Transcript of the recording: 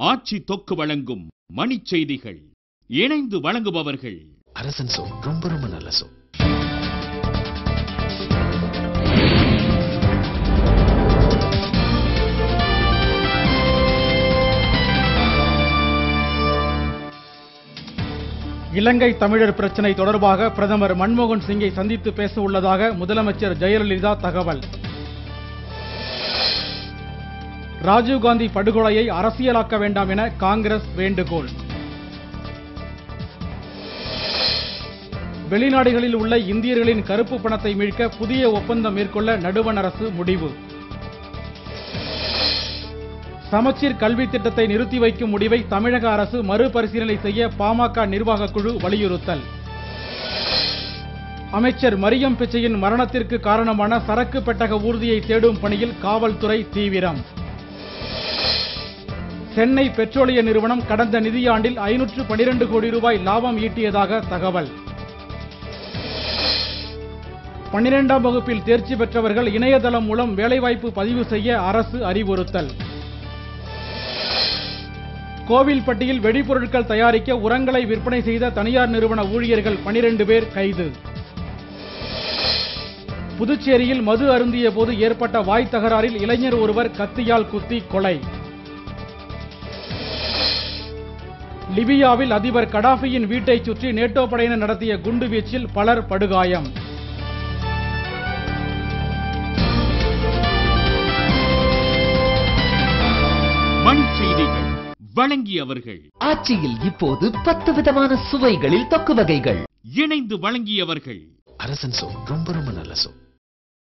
ஆட்சி தொக்கு வழங்கும் மணிச் செய்திகள். இணைந்து வழங்குபவர்கள் அரசன் சோ. ரொம்ப ரொம்ப நல்ல சோ. இலங்கை தமிழர் பிரச்சினை தொடர்பாக பிரதமர் மன்மோகன் சிங்கை சந்தித்து பேச உள்ளதாக முதலமைச்சர் ஜெயலலிதா தகவல். ராஜீவ்காந்தி படுகொலையை அரசியலாக்க வேண்டாம் என காங்கிரஸ் வேண்டுகோள். வெளிநாடுகளில் உள்ள இந்தியர்களின் கருப்பு பணத்தை மீட்க புதிய ஒப்பந்தம் மேற்கொள்ள நடுவண் அரசு முடிவு. சமச்சீர் கல்வி திட்டத்தை நிறுத்தி வைக்கும் முடிவை தமிழக அரசு மறுபரிசீலனை செய்ய பாமக நிர்வாக குழு வலியுறுத்தல். அமைச்சர் மரியம் பிச்சையின் மரணத்திற்கு காரணமான சரக்கு பெட்டக ஊர்தியை தேடும் பணியில் காவல்துறை தீவிரம். சென்னை பெட்ரோலிய நிறுவனம் கடந்த நிதியாண்டில் 512 கோடி ரூபாய் லாபம் ஈட்டியதாக தகவல். 12ஆம் வகுப்பில் தேர்ச்சி பெற்றவர்கள் இணையதளம் மூலம் வேலைவாய்ப்பு பதிவு செய்ய அரசு அறிவுறுத்தல். கோவில்பட்டியில் வெடிபொருட்கள் தயாரிக்க உரங்களை விற்பனை செய்த தனியார் நிறுவன ஊழியர்கள் 12 பேர் கைது. புதுச்சேரியில் மது அருந்திய போது ஏற்பட்ட வாய் தகராறில் இளைஞர் ஒருவர் கத்தியால் குத்தி கொலை. லிபியாவில் அதிபர் கடாஃபியின் வீட்டை சுற்றி நேட்டோ படையினர் நடத்திய குண்டுவீச்சில் பலர் படுகாயம். மணிச் செய்திகள் வழங்கியவர்கள். ஆட்சியில் இப்போது 10 விதமான சுவைகளில் தொக்கு வகைகள். இணைந்து வழங்கியவர்கள் அரசன் சோ. ரொம்ப ரொம்ப நல்ல சோ.